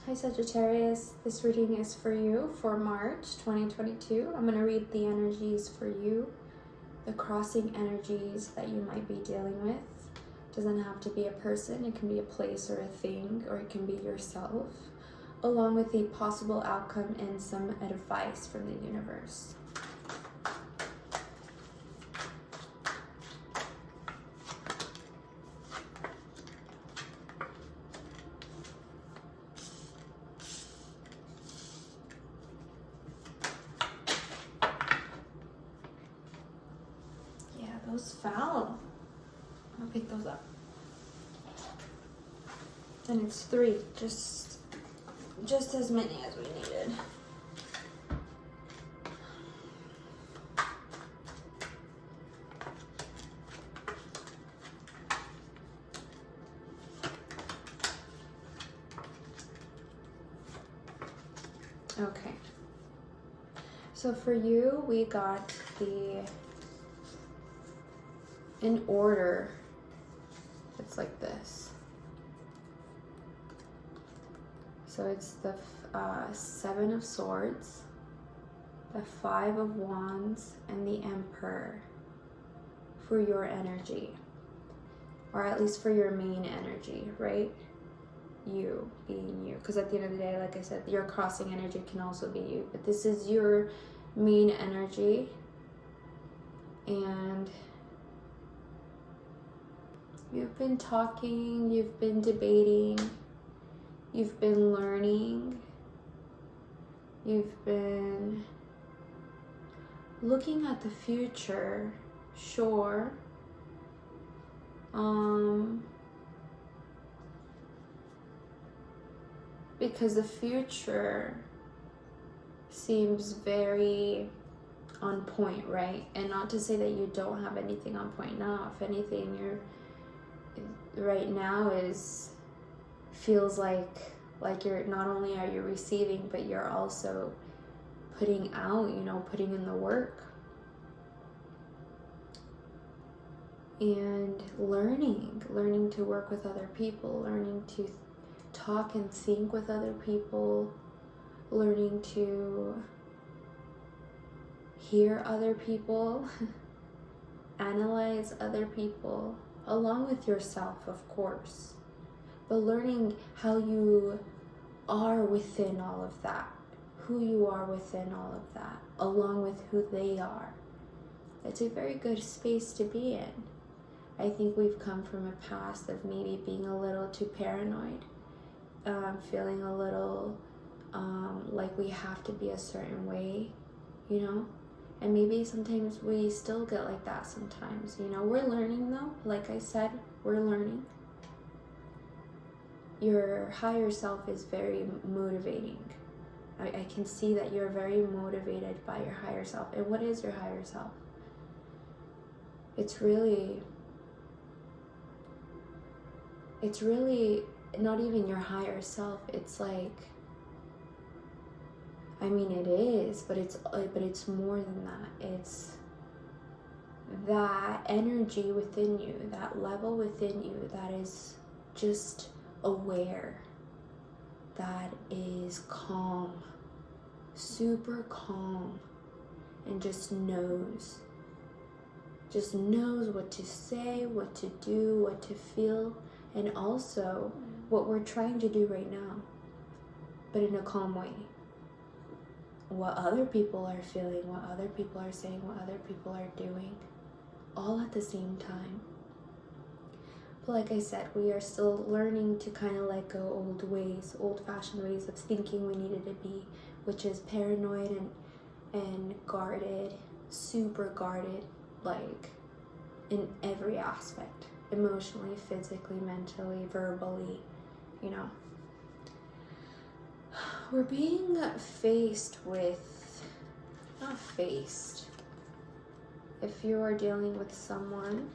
Hi Sagittarius, this reading is for you for March 2022. I'm going to read the energies for you, the crossing energies that you might be dealing with. It doesn't have to be a person, it can be a place or a thing, or it can be yourself, along with the possible outcome and some advice from the universe. Those fell. I'll pick those up. And it's 3, just as many as we needed. Okay. So for you, we got in order, it's like this. So it's the 7 of Swords, the 5 of Wands, and the Emperor for your energy, or at least for your main energy, right? You being you, because at the end of the day, like I said, your crossing energy can also be you, but this is your main energy. And you've been talking, you've been debating, you've been learning, you've been looking at the future, sure. Because the future seems very on point, right? And not to say that you don't have anything on point now. If anything, you're right now feels like you're not only are you receiving, but you're also putting out, putting in the work and learning to work with other people, learning to talk and think with other people, learning to hear other people, analyze other people, along with yourself, of course, but learning how you are within all of that, who you are within all of that, along with who they are. It's a very good space to be in. I think we've come from a past of maybe being a little too paranoid, feeling a little like we have to be a certain way, And maybe sometimes we still get like that sometimes, We're learning though, like I said, we're learning. Your higher self is very motivating. I can see that you're very motivated by your higher self. And what is your higher self? It's really not even your higher self. It's like, it is, but it's more than that. It's that energy within you, that level within you that is just aware, that is calm, super calm, and just knows what to say, what to do, what to feel, and also what we're trying to do right now, but in a calm way. What other people are feeling, what other people are saying, what other people are doing, all at the same time. But like I said, we are still learning to kind of let go old ways, old-fashioned ways of thinking we needed to be, which is paranoid and guarded, super guarded, like in every aspect, emotionally, physically, mentally, verbally, We're being faced with, not faced, if you are dealing with someone,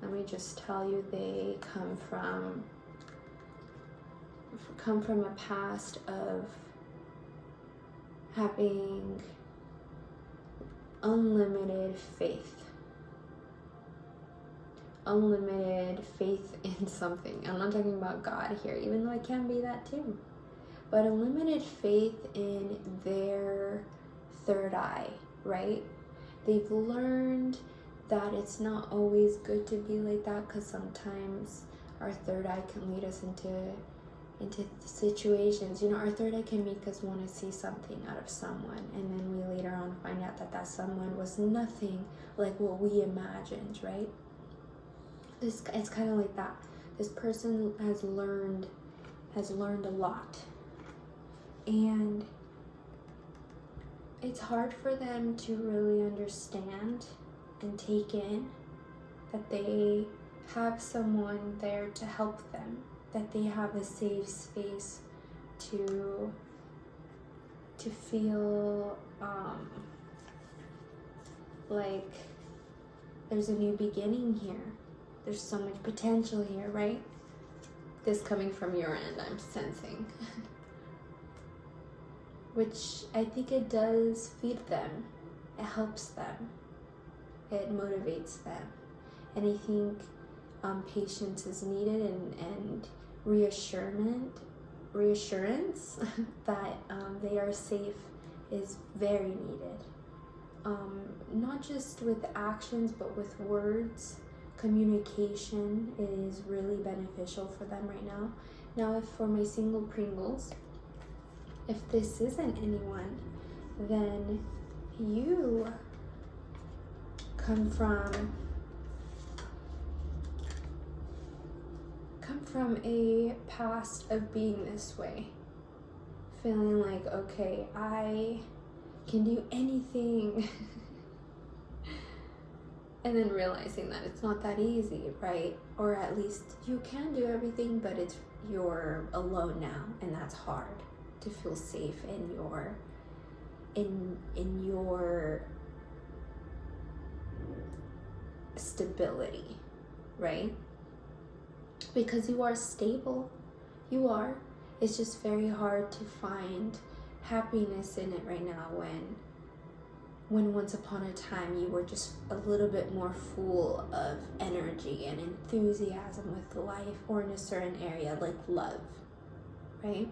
let me just tell you, they come from a past of having unlimited faith, unlimited faith in something. I'm not talking about God here, even though it can be that too. But unlimited faith in their third eye, right? They've learned that it's not always good to be like that, because sometimes our third eye can lead us into situations. You know, our third eye can make us want to see something out of someone, and then we later on find out that someone was nothing like what we imagined, right? It's kind of like that. This person has learned a lot, and it's hard for them to really understand and take in that they have someone there to help them, that they have a safe space to feel like there's a new beginning here. There's so much potential here, right? This coming from your end, I'm sensing. Which I think it does feed them. It helps them. It motivates them. And I think patience is needed, and reassurance that they are safe is very needed. Not just with actions, but with words. Communication is really beneficial for them right now. Now, if for my single Pringles, if this isn't anyone, then you come from a past of being this way, feeling like, okay, I can do anything, and then realizing that it's not that easy, right? Or at least you can do everything, but you're alone now, and that's hard to feel safe in your stability, right? Because you are stable. You are. It's just very hard to find happiness in it right now when once upon a time you were just a little bit more full of energy and enthusiasm with life, or in a certain area like love, right?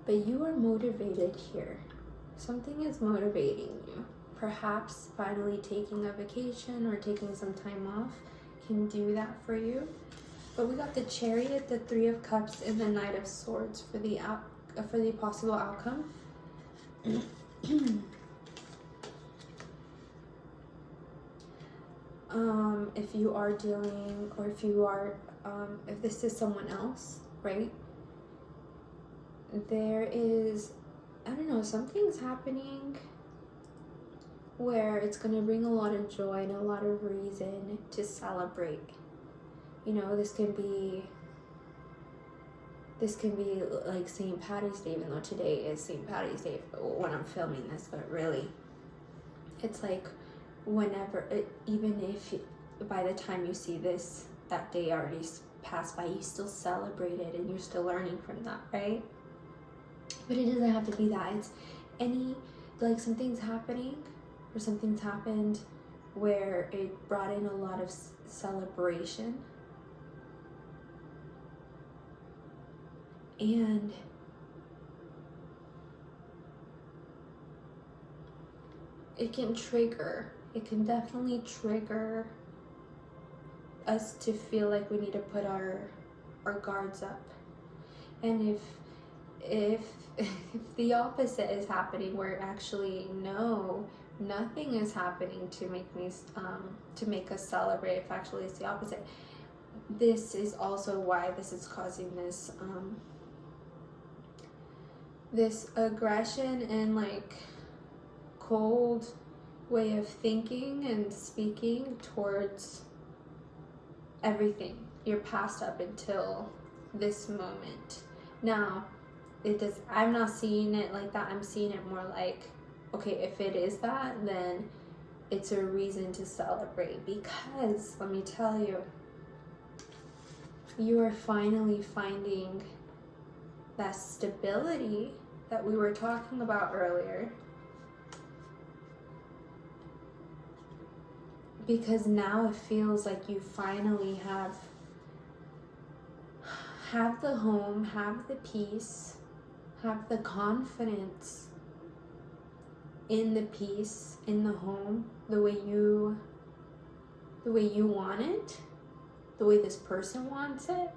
But you are motivated here. Something is motivating you. Perhaps finally taking a vacation or taking some time off can do that for you. But we got the Chariot, the Three of Cups, and the Knight of Swords for the possible outcome. If you are dealing, or if this is someone else, right? There is, I don't know, something's happening where it's going to bring a lot of joy and a lot of reason to celebrate. You know, this can be like St. Patty's Day, even though today is St. Patty's Day when I'm filming this, but really, it's like whenever, even if by the time you see this, that day already passed by, you still celebrate it and you're still learning from that, right? But it doesn't have to be that. It's like something's happening, or something's happened where it brought in a lot of celebration. And it can definitely trigger us to feel like we need to put our guards up. And if the opposite is happening, where actually nothing is happening to make us celebrate, if actually it's the opposite, this is also why this is causing this this aggression and like cold way of thinking and speaking towards everything, your past up until this moment. Now, I'm not seeing it like that. I'm seeing it more like, okay, if it is that, then it's a reason to celebrate, because let me tell you, you are finally finding that stability that we were talking about earlier. because now it feels like you finally have the home, have the peace, have the confidence in the peace, in the home, the way you want it, the way this person wants it,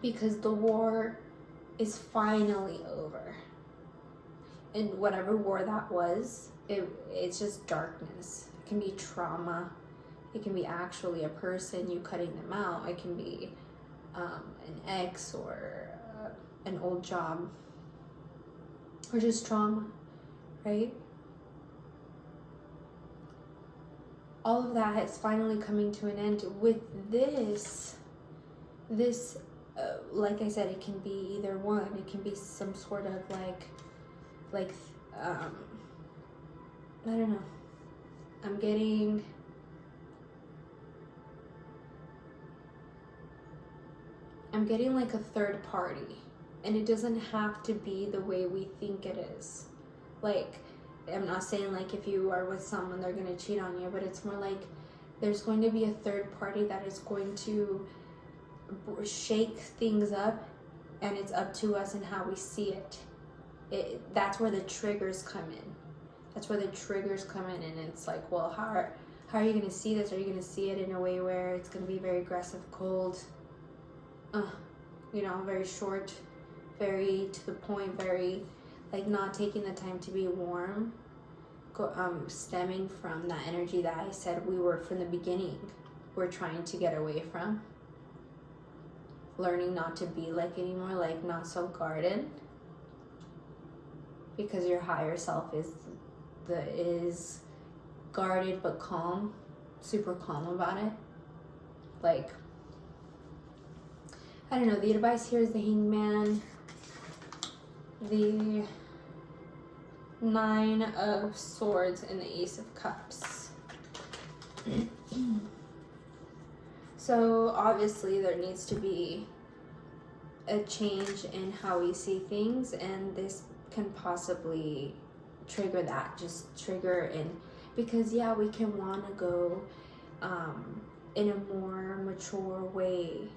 because the war is finally over. And whatever war that was, it's just darkness. It can be trauma. It can be actually a person, you cutting them out. It can be an ex or an old job, or just trauma, right? All of that is finally coming to an end with this, like I said, it can be either one. It can be some sort of like I don't know. I'm getting like a third party, and it doesn't have to be the way we think it is. Like, I'm not saying like if you are with someone they're going to cheat on you, but it's more like there's going to be a third party that is going to shake things up, and it's up to us and how we see it. That's where the triggers come in. And it's like, well, how are you going to see this? Are you going to see it in a way where it's going to be very aggressive, cold, very short, very to the point, very like not taking the time to be warm, stemming from that energy that I said we were from the beginning, we're trying to get away from, learning not to be like anymore, like not so guarded, because your higher self is guarded but calm, super calm about it. Like, I don't know, the advice here is the Hangman, the Nine of Swords, and the Ace of Cups. So obviously there needs to be a change in how we see things, and this can possibly trigger that, because yeah, we can want to go in a more mature way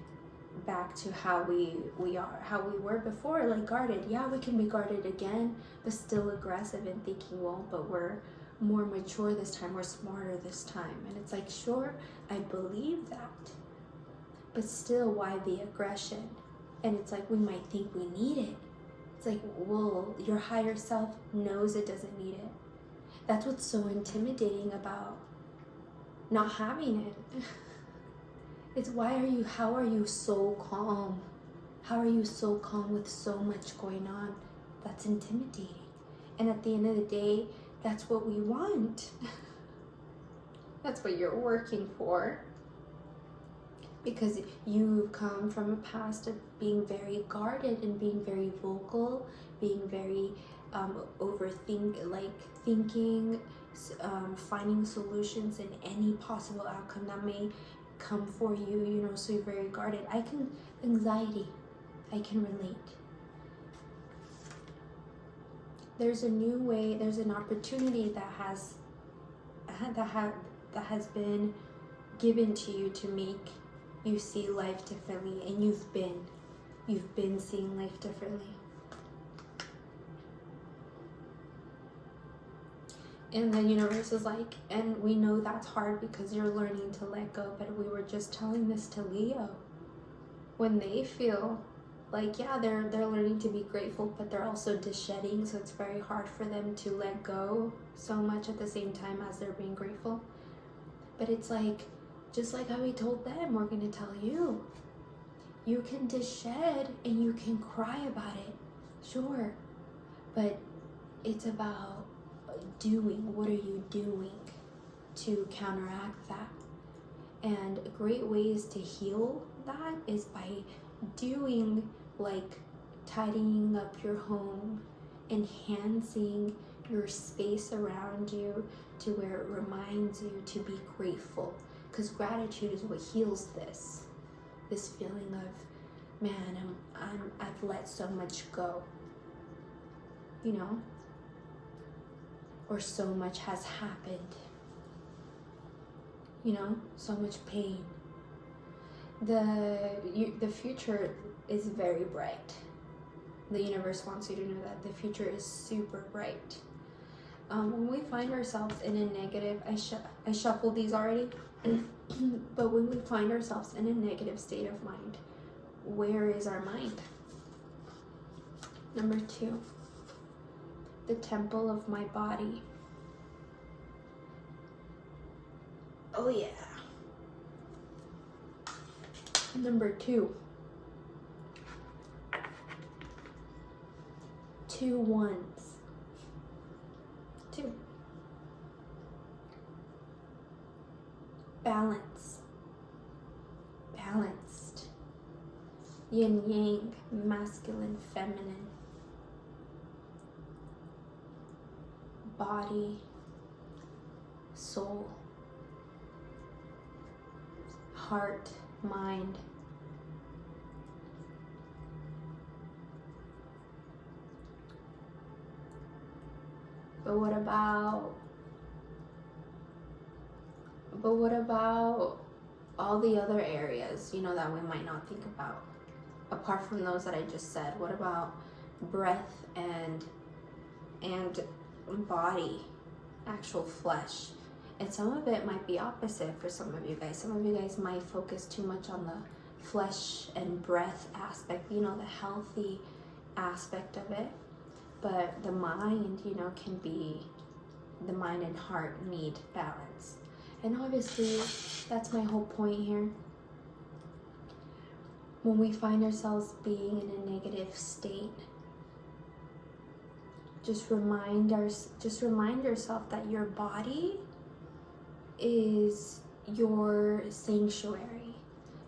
back to how we were before, like guarded. Yeah, we can be guarded again, but still aggressive and thinking, well, but we're more mature this time, we're smarter this time. And it's like, sure, I believe that, but still, why the aggression? And it's like, we might think we need it. It's like, well, your higher self knows it doesn't need it. That's what's so intimidating about not having it. It's how are you so calm? How are you so calm with so much going on? That's intimidating. And at the end of the day, that's what we want. That's what you're working for. Because you've come from a past of being very guarded and being very vocal, being very thinking, finding solutions in any possible outcome that may come for you, so you're very guarded. Anxiety, I can relate. There's a new way, there's an opportunity that has been given to you to make you see life differently, and you've been seeing life differently. And the universe is like, and we know that's hard because you're learning to let go, but we were just telling this to Leo. When they feel like, yeah, they're learning to be grateful, but they're also shedding, so it's very hard for them to let go so much at the same time as they're being grateful. But it's like, just like how we told them, we're going to tell you. You can shed and you can cry about it, sure, but it's about doing. What are you doing to counteract that? And great ways to heal that is by doing, like tidying up your home, enhancing your space around you to where it reminds you to be grateful, because gratitude is what heals this feeling of, man, I've let so much go, or so much has happened. so much pain. The future is very bright. The universe wants you to know that the future is super bright. When we find ourselves in a negative, I shuffled these already, but when we find ourselves in a negative state of mind, where is our mind? Number 2, the temple of my body. Oh yeah. Number 2, 2 ones. 2. Balance. Balanced. Yin yang, masculine, feminine. Body, soul, heart, mind. But what about all the other areas, that we might not think about? Apart from those that I just said, what about breath and body, actual flesh? And some of it might be opposite for some of you guys. Some of you guys might focus too much on the flesh and breath aspect, the healthy aspect of it. But the mind, can be, the mind and heart need balance. And obviously, that's my whole point here. When we find ourselves being in a negative state, just remind yourself that your body is your sanctuary.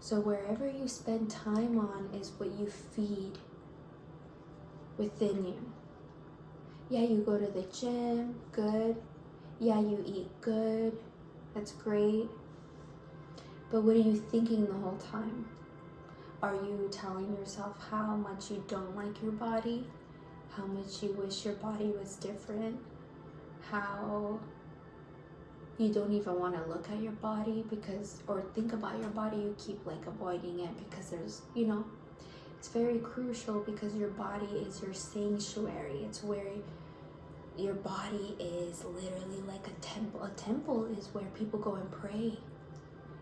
So wherever you spend time on is what you feed within you. Yeah, you go to the gym, good. Yeah, you eat good, that's great. But what are you thinking the whole time? Are you telling yourself how much you don't like your body? How much you wish your body was different? How you don't even want to look at your body or think about your body, you keep avoiding it because there's, it's very crucial because your body is your sanctuary. It's where your body is literally like a temple. A temple is where people go and pray.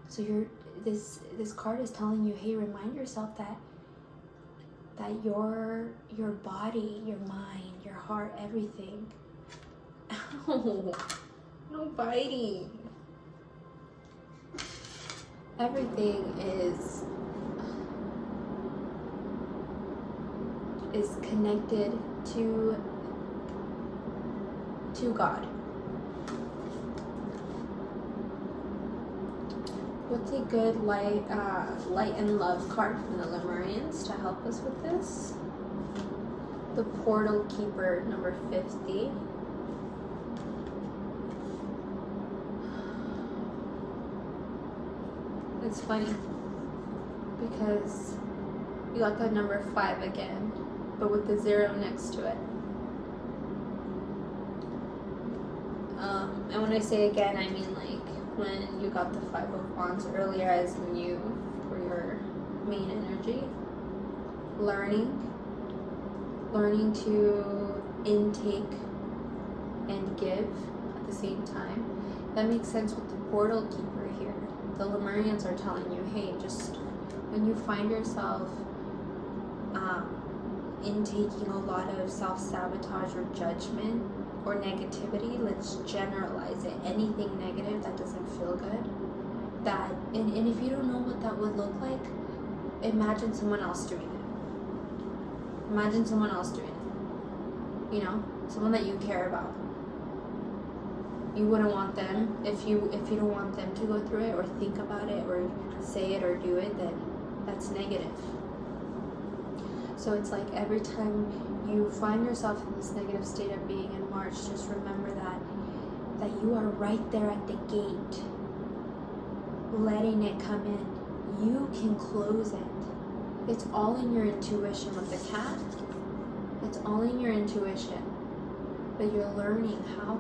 So this card is telling you, hey, remind yourself that your body, your mind, your heart, everything. Ow, no biting. Everything is connected to God. What's a good light and love card from the Lemurians to help us with this? The Portal Keeper, number 50. It's funny because you got the number 5 again, but with the 0 next to it. And when I say again, I mean when you got the 5 of Wands earlier, as in you for your main energy. Learning to intake and give at the same time. That makes sense with the Portal Keeper here. The Lemurians are telling you, hey, just when you find yourself intaking a lot of self-sabotage or judgment or negativity, let's generalize it. Anything negative that doesn't feel good, and if you don't know what that would look like, imagine someone else doing it. Imagine someone else doing it. Someone that you care about. You wouldn't want them, if you don't want them to go through it or think about it or say it or do it, then that's negative. So it's like every time you find yourself in this negative state of being in March, just remember that you are right there at the gate, letting it come in. You can close it. It's all in your intuition with the cat. It's all in your intuition. But you're learning how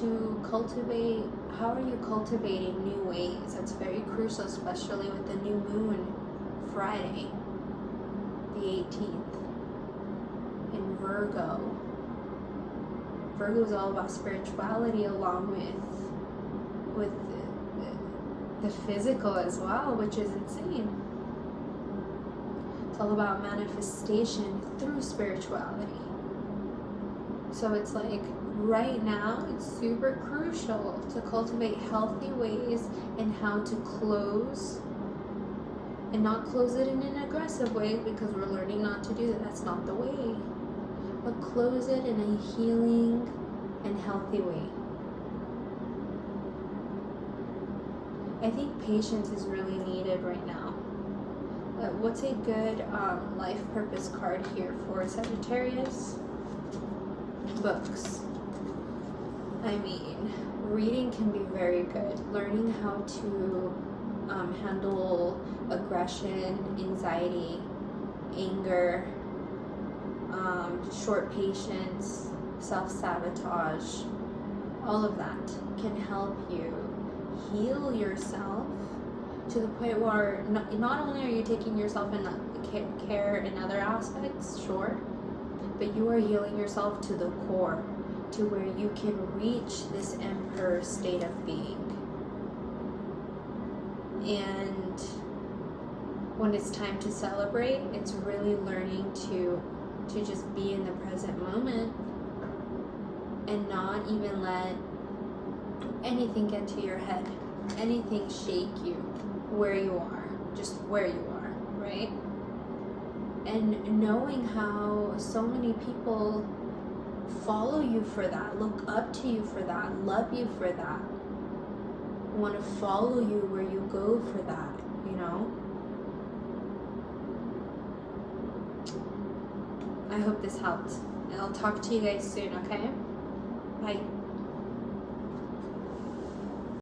how are you cultivating new ways? That's very crucial, especially with the new moon Friday, the 18th, in Virgo. Virgo is all about spirituality, along with the physical as well, which is insane. It's all about manifestation through spirituality. So it's like right now it's super crucial to cultivate healthy ways and how to close, and not close it in an aggressive way, because we're learning not to do that. That's not the way. But close it in a healing and healthy way. I think patience is really needed right now. What's a good life purpose card here for Sagittarius? Books. I mean, reading can be very good. Learning how to handle aggression, anxiety, anger, short patience, self-sabotage, all of that can help you heal yourself to the point where not only are you taking yourself in care in other aspects, sure, but you are healing yourself to the core, to where you can reach this emperor state of being. And when it's time to celebrate, it's really learning to just be in the present moment and not even let anything get to your head, anything shake you where you are, just where you are, right? And knowing how so many people follow you for that, look up to you for that, love you for that, want to follow you where you go for that, you know? I hope this helped. And I'll talk to you guys soon, okay? Bye.